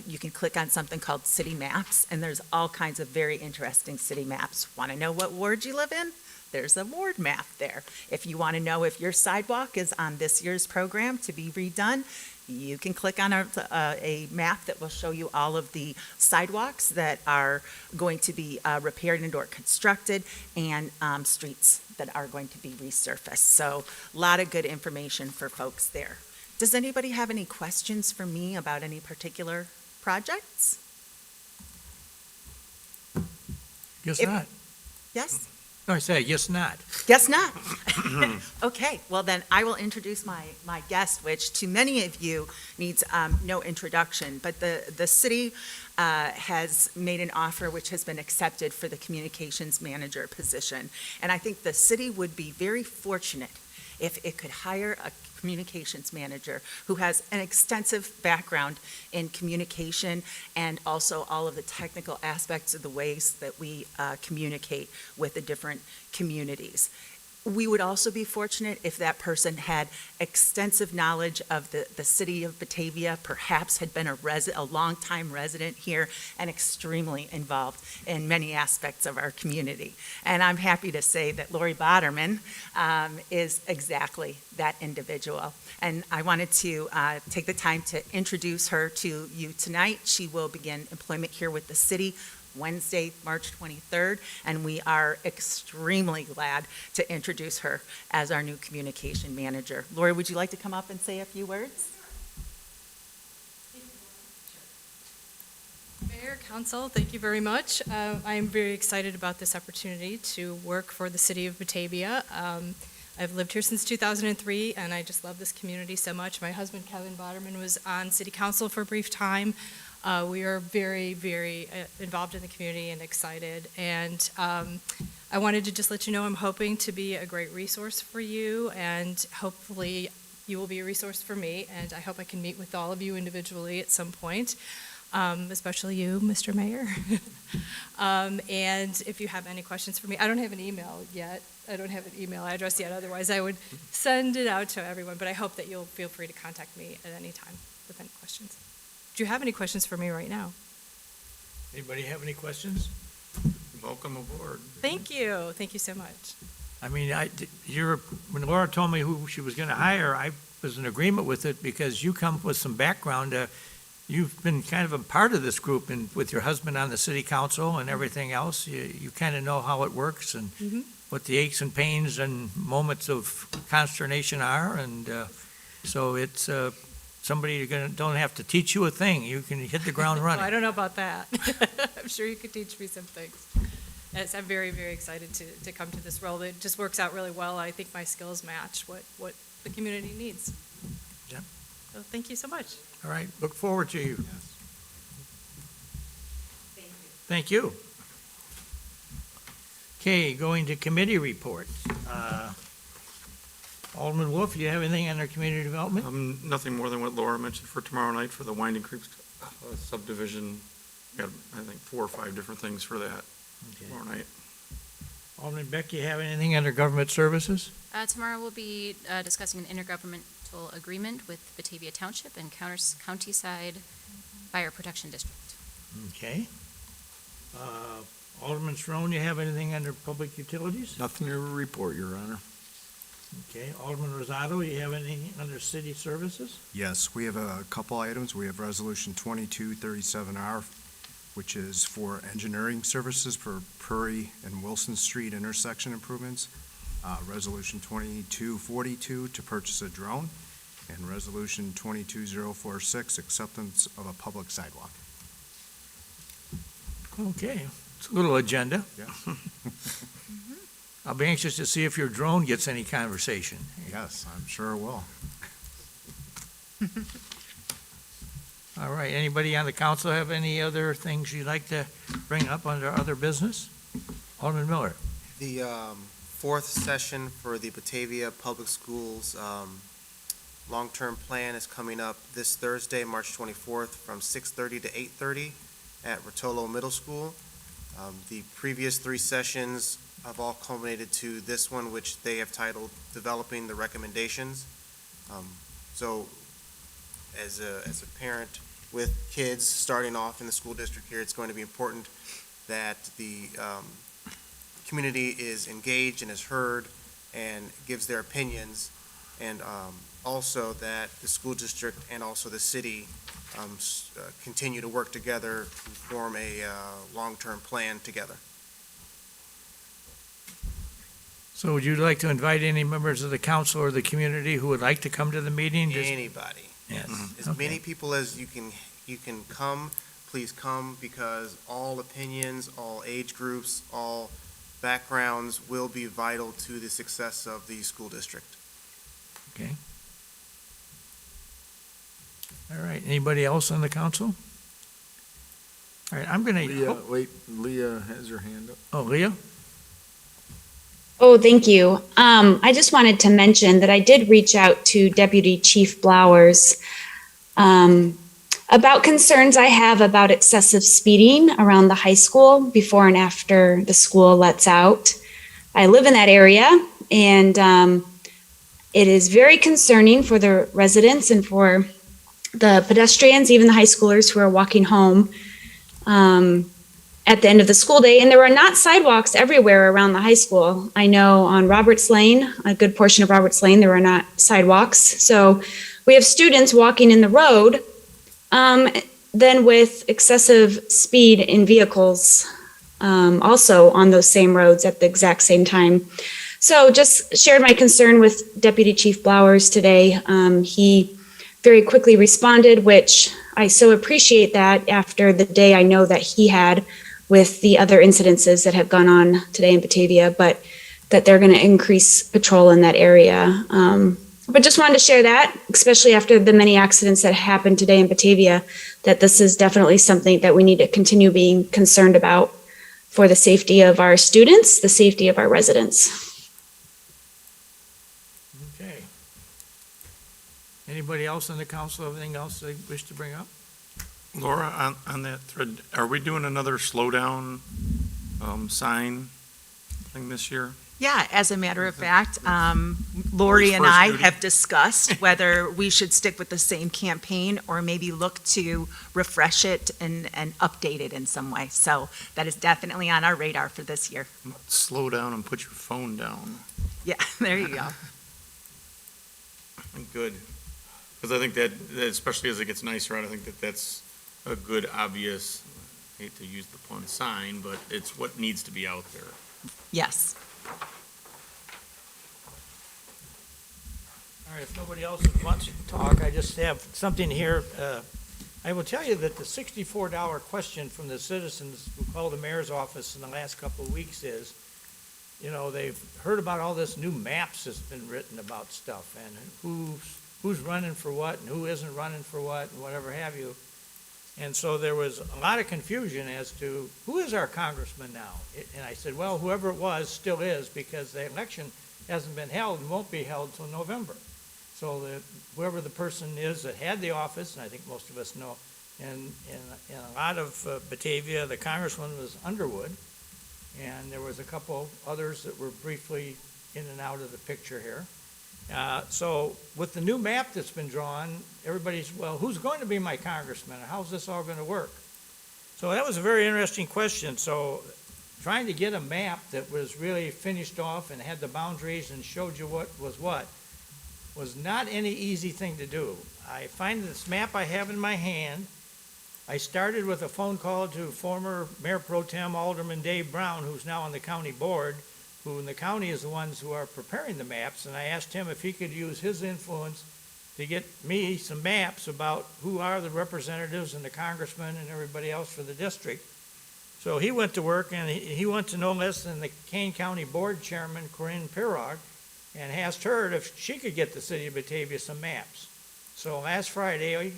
you can click on something called City Maps, and there's all kinds of very interesting city maps. Want to know what ward you live in? There's a ward map there. If you want to know if your sidewalk is on this year's program to be redone, you can click on a map that will show you all of the sidewalks that are going to be repaired and or constructed, and streets that are going to be resurfaced. So a lot of good information for folks there. Does anybody have any questions for me about any particular projects? Guess If- not. Yes? No, I said, guess not. Guess not. Okay, well then I will introduce my guest, which to many of you needs no introduction, but the city has made an offer which has been accepted for the communications manager position. And I think the city would be very fortunate if it could hire a communications manager who has an extensive background in communication and also all of the technical aspects of the ways that we communicate with the different communities. We would also be fortunate if that person had extensive knowledge of the city of Batavia, perhaps had been a longtime resident here and extremely involved in many aspects of our community. And I'm happy to say that Lori Boderman is exactly that individual. And I wanted to take the time to introduce her to you tonight. She will begin employment here with the city Wednesday, March 23rd, and we are extremely glad to introduce her as our new communication manager. Lori, would you like to come up and say a few words? Mayor, Council, thank you very much. I am very excited about this opportunity to work for the city of Batavia. I've lived here since 2003, and I just love this community so much. My husband, Kevin Boderman, was on city council for a brief time. We are very, very involved in the community and excited. And I wanted to just let you know I'm hoping to be a great resource for you, and hopefully you will be a resource for me. And I hope I can meet with all of you individually at some point, especially you, Mr. Mayor. And if you have any questions for me, I don't have an email yet. I don't have an email address yet. Otherwise, I would send it out to everyone. But I hope that you'll feel free to contact me at any time with any questions. Do you have any questions for me right now? Anybody have any questions? Welcome aboard. Thank you. Thank you so much. I mean, when Laura told me who she was going to hire, I was in agreement with it because you come with some background. You've been kind of a part of this group and with your husband on the city council and everything else. You kind of know how it works and what the aches and pains and moments of consternation are. And so it's somebody you're don't have to teach you a thing. You can hit the ground running. Well, I don't know about that. I'm sure you could teach me some things. Yes, I'm very, very excited to come to this role. It just works out really well. I think my skills match what the community needs. Yep. So thank you so much. All right, look forward to you. Thank you. Thank you. Okay, going to committee reports. Alderman Wolf, you have anything under community development? Nothing more than what Laura mentioned for tomorrow night for the Winding Creek subdivision. We got, I think, 4 or 5 different things for that tomorrow night. Alderman Beck, you have anything under government services? Tomorrow we'll be discussing an intergovernmental agreement with Batavia Township and Countryside Fire Protection District. Okay. Alderman Cerrone, you have anything under public utilities? Nothing to report, Your Honor. Okay. Alderman Rosado, you have anything under city services? Yes, we have a couple items. We have Resolution 2237R, which is for engineering services for Prairie and Wilson Street intersection improvements. Resolution 2242 to purchase a drone, and Resolution 22046, acceptance of a public sidewalk. Okay. It's a little agenda. Yes. I'll be anxious to see if your drone gets any conversation. Yes, I'm sure it will. All right, anybody on the council have any other things you'd like to bring up under other business? Alderman Miller. The fourth session for the Batavia Public Schools long-term plan is coming up this Thursday, March 24th, from 6:30 to 8:30 at Rotolo Middle School. The previous 3 sessions have all culminated to this one, which they have titled Developing the Recommendations. So as a parent with kids starting off in the school district here, it's going to be important that the community is engaged and is heard and gives their opinions, and also that the school district and also the city continue to work together to form a long-term plan together. So would you like to invite any members of the council or the community who would like to come to the meeting? Anybody. Yes. As Okay. many people as you can come, please come, because all opinions, all age groups, all backgrounds will be vital to the success of the school district. Okay. All right, anybody else on the council? All right, I'm gonna, Leah has her hand up. oh, Leah? Oh, thank you. I just wanted to mention that I did reach out to Deputy Chief Blowers about concerns I have about excessive speeding around the high school before and after the school lets out. I live in that area, and it is very concerning for the residents and for the pedestrians, even the high schoolers who are walking home at the end of the school day. And there are not sidewalks everywhere around the high school. I know on Roberts Lane, a good portion of Roberts Lane, there are not sidewalks. So we have students walking in the road, then with excessive speed in vehicles also on those same roads at the exact same time. So just shared my concern with Deputy Chief Blowers today. He very quickly responded, which I so appreciate that after the day I know that he had with the other incidences that have gone on today in Batavia, but that they're going to increase patrol in that area. But just wanted to share that, especially after the many accidents that happened today in Batavia, that this is definitely something that we need to continue being concerned about for the safety of our students, the safety of our residents. Okay. Anybody else on the council, anything else they wish to bring up? Laura, on that thread, are we doing another slowdown sign thing this year? Yeah, as a matter of fact, Lori and I have discussed whether we should stick with the same campaign or maybe look to refresh it and update it in some way. So that is definitely on our radar for this year. Slow down and put your phone down. Yeah, there you go. Good. Because I think that, especially as it gets nicer out, I think that that's a good, obvious, I hate to use the pun, sign, but it's what needs to be out there. Yes. All right, if nobody else wants to talk, I just have something here. I will tell you that the $64 question from the citizens who called the mayor's office in the last couple of weeks is, you know, they've heard about all this new maps that's been written about stuff and who's running for what and who isn't running for what and whatever have you. And so there was a lot of confusion as to who is our congressman now? And I said, well, whoever it was still is, because the election hasn't been held and won't be held till November. So whoever the person is that had the office, and I think most of us know, and in a lot of Batavia, the congressman was Underwood, and there was a couple others that were briefly in and out of the picture here. So with the new map that's been drawn, everybody's, well, who's going to be my congressman? How's this all going to work? So that was a very interesting question. So trying to get a map that was really finished off and had the boundaries and showed you what was not any easy thing to do. I find this map I have in my hand. I started with a phone call to former Mayor Pro Tem Alderman Dave Brown, who's now on the county board, who in the county is the ones who are preparing the maps, and I asked him if he could use his influence to get me some maps about who are the representatives and the congressmen and everybody else for the district. So he went to work, and he went to no less than the Kane County Board Chairman, Corinne Pirog, and asked her if she could get the city of Batavia some maps. So last Friday,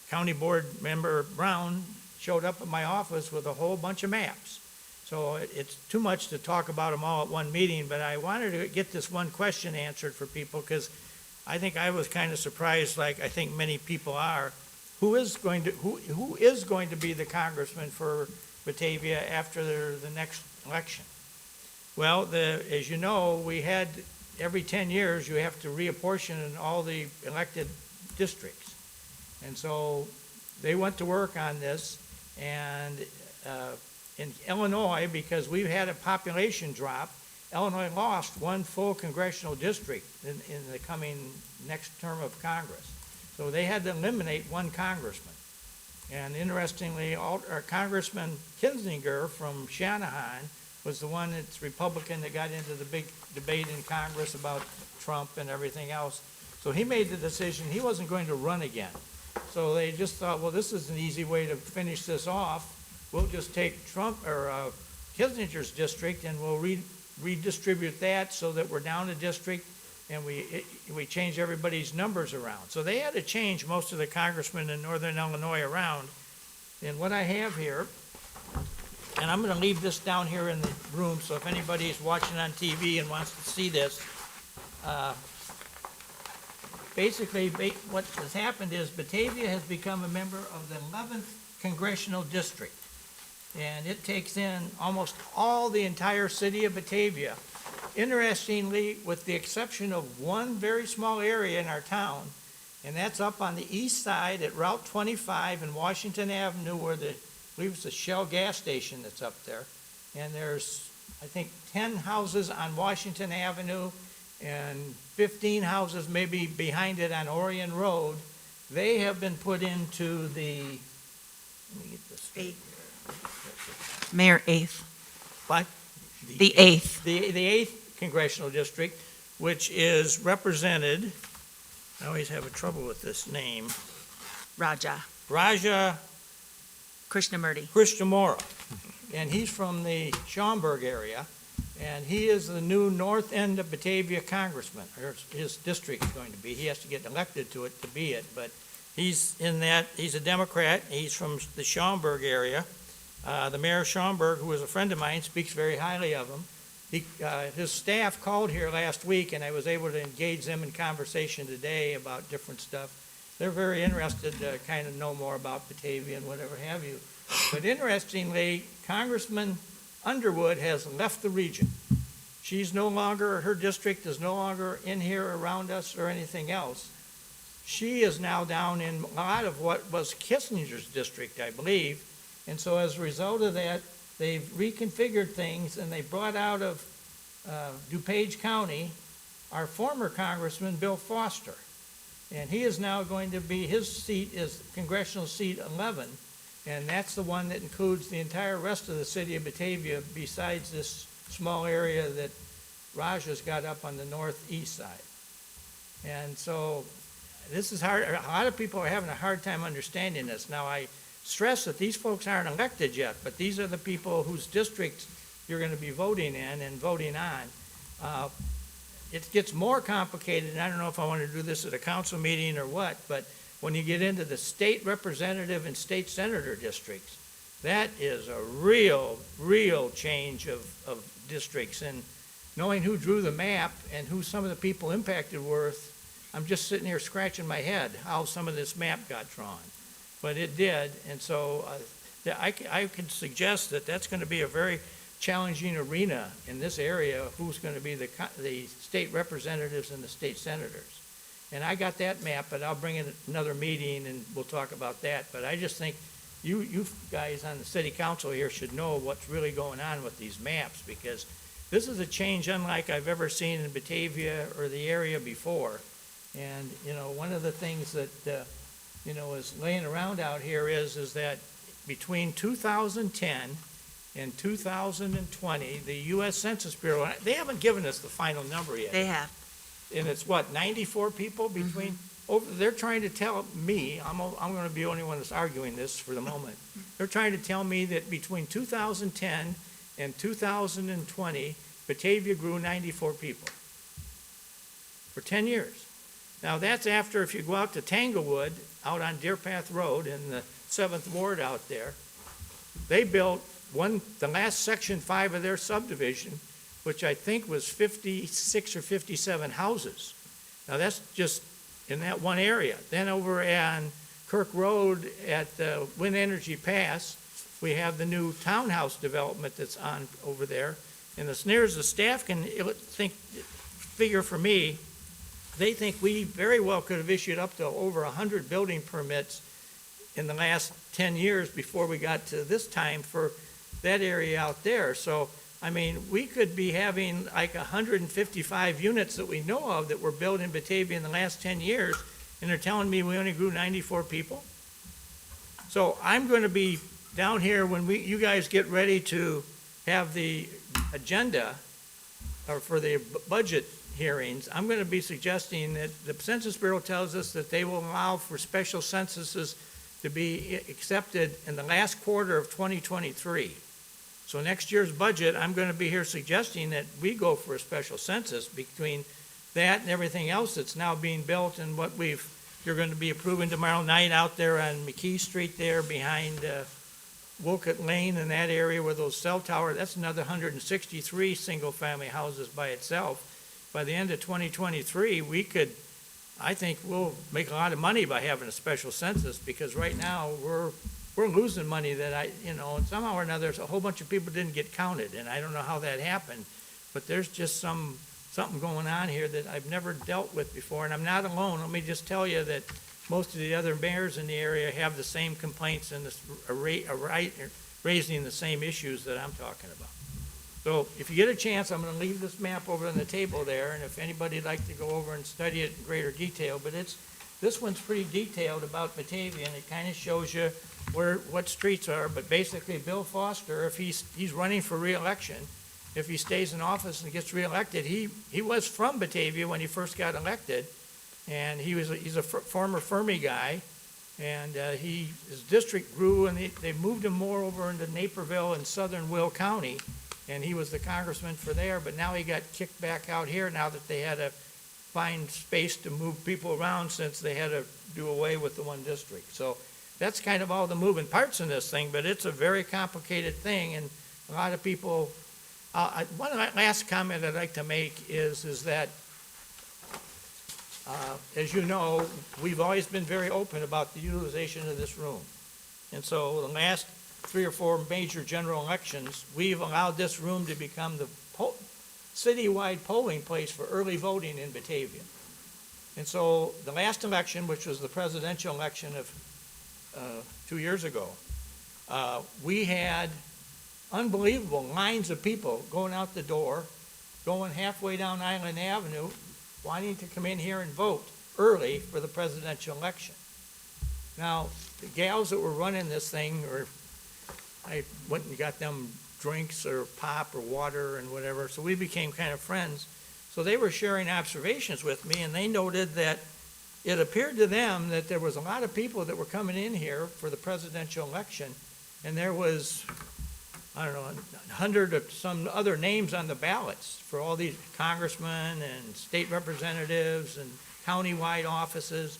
County Board Member Brown showed up at my office with a whole bunch of maps. So it's too much to talk about them all at one meeting, but I wanted to get this one question answered for people, because I think I was kind of surprised, like I think many people are, who is going to be the congressman for Batavia after the next election? Well, as you know, we had every 10 years you have to reapportion in all the elected districts, and so they went to work on this, and in Illinois, because we've had a population drop, Illinois lost one full congressional district in the coming next term of Congress. So they had to eliminate one congressman. And interestingly, Congressman Kinzinger from Shanahan was the one that's Republican that got into the big debate in Congress about Trump and everything else. So he made the decision he wasn't going to run again. So they just thought, well, this is an easy way to finish this off. We'll just take Trump or Kissinger's district and we'll redistribute that so that we're down a district and we change everybody's numbers around. So they had to change most of the congressmen in northern Illinois around. And what I have here, and I'm going to leave this down here in the room, so if anybody is watching on TV and wants to see this, basically what has happened is Batavia has become a member of the 11th Congressional District. And it takes in almost all the entire city of Batavia. Interestingly, with the exception of one very small area in our town, and that's up on the east side at Route 25 and Washington Avenue where I believe it's the Shell gas station that's up there. And there's, I think, 10 houses on Washington Avenue and 15 houses maybe behind it on Orion Road. They have been put into the, let me get this straight. Mayor, 8th. What? The 8th. The 8th Congressional District, which is represented, I always have a trouble with this name, Raja Krishnamurti. And he's from the Schaumburg area, and he is the new north end of Batavia congressman, or his district is going to be. He has to get elected to it to be it, but he's in that, he's a Democrat, he's from the Schaumburg area. The mayor of Schaumburg, who is a friend of mine, speaks very highly of him. His staff called here last week, and I was able to engage them in conversation today about different stuff. They're very interested to kind of know more about Batavia and whatever have you. But interestingly, Congressman Underwood has left the region. She's no longer, her district is no longer in here around us or anything else. She is now down in a lot of what was Kissinger's district, I believe. And so as a result of that, they've reconfigured things and they brought out of DuPage County our former Congressman, Bill Foster. And he is now going to be, his seat is Congressional seat 11. And that's the one that includes the entire rest of the city of Batavia besides this small area that Raja's got up on the northeast side. And so this is hard. A lot of people are having a hard time understanding this. Now, I stress that these folks aren't elected yet, but these are the people whose districts you're going to be voting in and voting on. It gets more complicated, and I don't know if I want to do this at a council meeting or what, but when you get into the state representative and state senator districts, that is a real change of districts. And knowing who drew the map and who some of the people impacted were, I'm just sitting here scratching my head how some of this map got drawn. But it did, and so I can suggest that that's going to be a very challenging arena in this area of who's going to be the state representatives and the state senators. And I got that map, but I'll bring it at another meeting and we'll talk about that. But I just think you guys on the city council here should know what's really going on with these maps, because this is a change unlike I've ever seen in Batavia or the area before. And, you know, one of the things that is laying around out here is that between 2010 and 2020, the U.S. Census Bureau, they haven't given us the final number yet. They have. And it's what, 94 people between, they're trying to tell me, I'm going to be the only one that's arguing this for the moment. They're trying to tell me that between 2010 and 2020, Batavia grew 94 people for 10 years. Now, that's after, if you go out to Tanglewood, out on Deer Path Road in the 7th Ward out there, they built the last Section 5 of their subdivision, which I think was 56 or 57 houses. Now, that's just in that one area. Then over on Kirk Road at the Wind Energy Pass, we have the new townhouse development that's on over there. And as near as the staff can figure for me, they think we very well could have issued up to over 100 building permits in the last 10 years before we got to this time for that area out there. So, I mean, we could be having like 155 units that we know of that were built in Batavia in the last 10 years, and they're telling me we only grew 94 people. So I'm going to be down here when you guys get ready to have the agenda, or for the budget hearings, I'm going to be suggesting that the Census Bureau tells us that they will allow for special censuses to be accepted in the last quarter of 2023. So next year's budget, I'm going to be here suggesting that we go for a special census between that and everything else that's now being built and what you're going to be approving tomorrow night out there on McKee Street there behind Wolcott Lane in that area where those cell towers, that's another 163 single-family houses by itself. By the end of 2023, I think we'll make a lot of money by having a special census, because right now we're losing money that and somehow or another, a whole bunch of people didn't get counted, and I don't know how that happened, but there's just something going on here that I've never dealt with before, and I'm not alone. Let me just tell you that most of the other mayors in the area have the same complaints and raising the same issues that I'm talking about. So if you get a chance, I'm going to leave this map over on the table there, and if anybody'd like to go over and study it in greater detail, but this one's pretty detailed about Batavia, and it kind of shows you what streets are, but basically Bill Foster, if he's running for re-election, if he stays in office and gets re-elected, he was from Batavia when he first got elected, and he's a former Fermi guy, and his district grew, and they moved him more over into Naperville and southern Will County, and he was the congressman for there, but now he got kicked back out here now that they had to find space to move people around since they had to do away with the one district. So that's kind of all the moving parts in this thing, but it's a very complicated thing, and a lot of people, one last comment I'd like to make is that, as you know, we've always been very open about the utilization of this room. And so the last 3 or 4 major general elections, we've allowed this room to become the citywide polling place for early voting in Batavia. And so the last election, which was the presidential election of 2 years ago, we had unbelievable lines of people going out the door, going halfway down Island Avenue, wanting to come in here and vote early for the presidential election. Now, the gals that were running this thing, I went and got them drinks or pop or water and whatever, so we became kind of friends. So they were sharing observations with me, and they noted that it appeared to them that there was a lot of people that were coming in here for the presidential election, and there was, I don't know, 100 of some other names on the ballots for all these congressmen and state representatives and county-wide offices.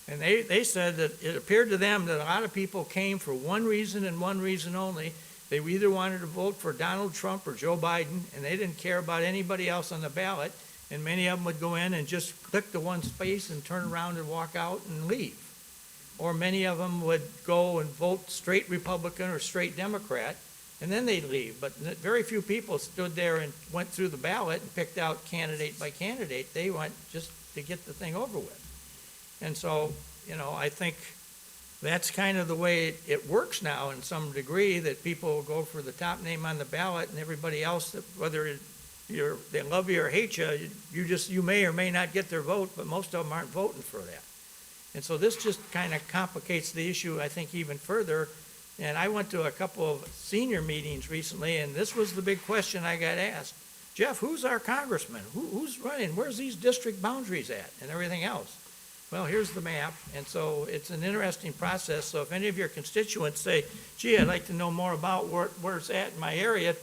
And they said that it appeared to them that a lot of people came for one reason and one reason only. They either wanted to vote for Donald Trump or Joe Biden, and they didn't care about anybody else on the ballot. And many of them would go in and just click the one space and turn around and walk out and leave. Or many of them would go and vote straight Republican or straight Democrat, and then they'd leave. But very few people stood there and went through the ballot and picked out candidate by candidate. They went just to get the thing over with. And so, I think that's kind of the way it works now in some degree, that people go for the top name on the ballot, and everybody else, whether they love you or hate you, you may or may not get their vote, but most of them aren't voting for that. And so this just kind of complicates the issue, I think, even further. And I went to a couple of senior meetings recently, and this was the big question I got asked. Jeff, who's our congressman? Who's running? Where's these district boundaries at and everything else? Well, here's the map, and so it's an interesting process. So if any of your constituents say, gee, I'd like to know more about where it's at in my area,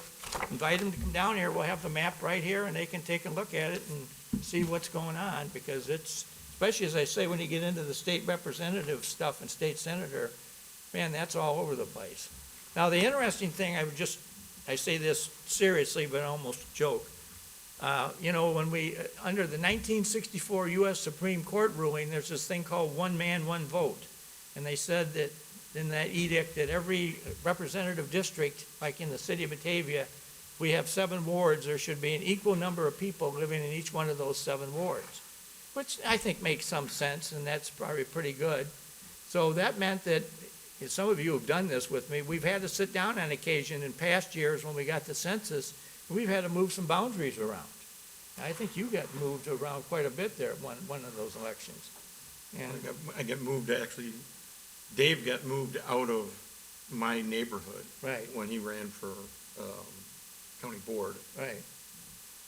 invite them to come down here. We'll have the map right here, and they can take a look at it and see what's going on, because it's, especially as I say, when you get into the state representative stuff and state senator, man, that's all over the place. Now, the interesting thing, I say this seriously, but almost joke. When under the 1964 U.S. Supreme Court ruling, there's this thing called one man, one vote. And they said that in that edict that every representative district, like in the city of Batavia, we have 7 wards, there should be an equal number of people living in each one of those 7 wards, which I think makes some sense, and that's probably pretty good. So that meant that, some of you have done this with me, we've had to sit down on occasion in past years when we got the census. We've had to move some boundaries around. I think you got moved around quite a bit there at one of those elections. And I got moved, actually, Dave got moved out of my neighborhood. Right. When he ran for county county board. Right.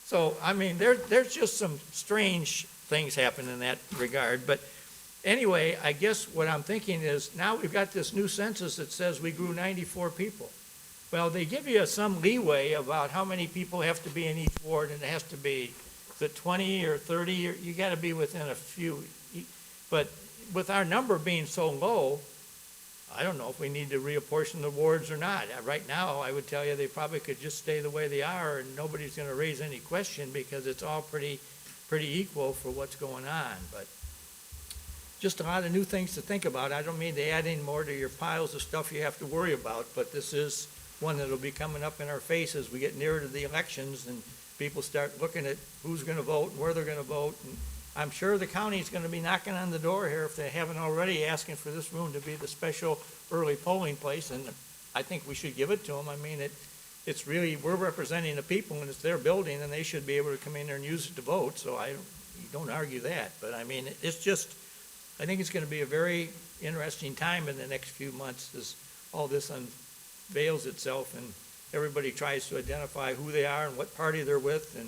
So, I mean, there's just some strange things happen in that regard, but anyway, I guess what I'm thinking is, now we've got this new census that says we grew 94 people. Well, they give you some leeway about how many people have to be in each ward, and it has to be, is it 20 or 30, or you gotta be within a few. But with our number being so low, I don't know if we need to reapportion the wards or not. Right now, I would tell you they probably could just stay the way they are, and nobody's gonna raise any question, because it's all pretty equal for what's going on, but just a lot of new things to think about. I don't mean to add any more to your piles of stuff you have to worry about, but this is one that'll be coming up in our face as we get nearer to the elections and people start looking at who's gonna vote and where they're gonna vote. And I'm sure the county's gonna be knocking on the door here, if they haven't already, asking for this room to be the special early polling place, and I think we should give it to them. I mean, it's really, we're representing the people, and it's their building, and they should be able to come in there and use it to vote, so I don't argue that. But I mean, it's just, I think it's gonna be a very interesting time in the next few months as all this unveils itself and everybody tries to identify who they are and what party they're with and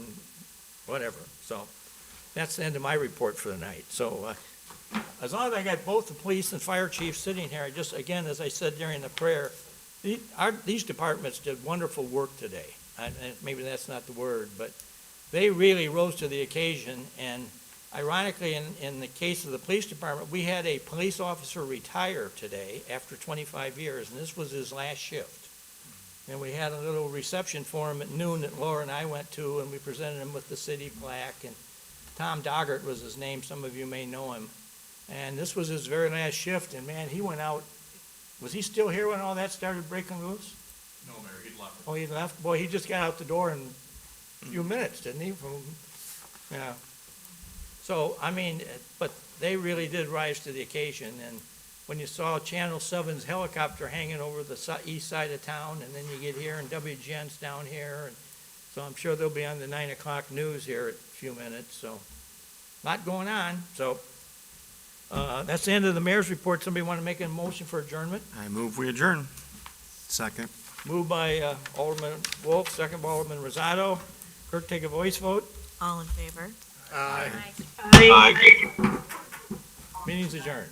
whatever. So that's the end of my report for the night. So as long as I got both the police and fire chiefs sitting here, I just, again, as I said during the prayer, these departments did wonderful work today. And maybe that's not the word, but they really rose to the occasion. And ironically, in the case of the police department, we had a police officer retire today after 25 years, and this was his last shift. And we had a little reception for him at noon that Laura and I went to, and we presented him with the city plaque. And Tom Doggart was his name. Some of you may know him. And this was his very last shift, and man, he went out. Was he still here when all that started breaking loose? No, Mayor, he'd left. Oh, he left? Boy, he just got out the door in a few minutes, didn't he? Yeah. So, I mean, but they really did rise to the occasion. And when you saw Channel 7's helicopter hanging over the east side of town, and then you get here, and WGN's down here, and so I'm sure they'll be on the 9 o'clock news here in a few minutes. So, a lot going on. So, that's the end of the mayor's report. Somebody want to make a motion for adjournment? I move we adjourn. Second. Moved by Alderman Wolf, second by Alderman Rosado. Clerk, take a voice vote. All in favor? Meeting's adjourned.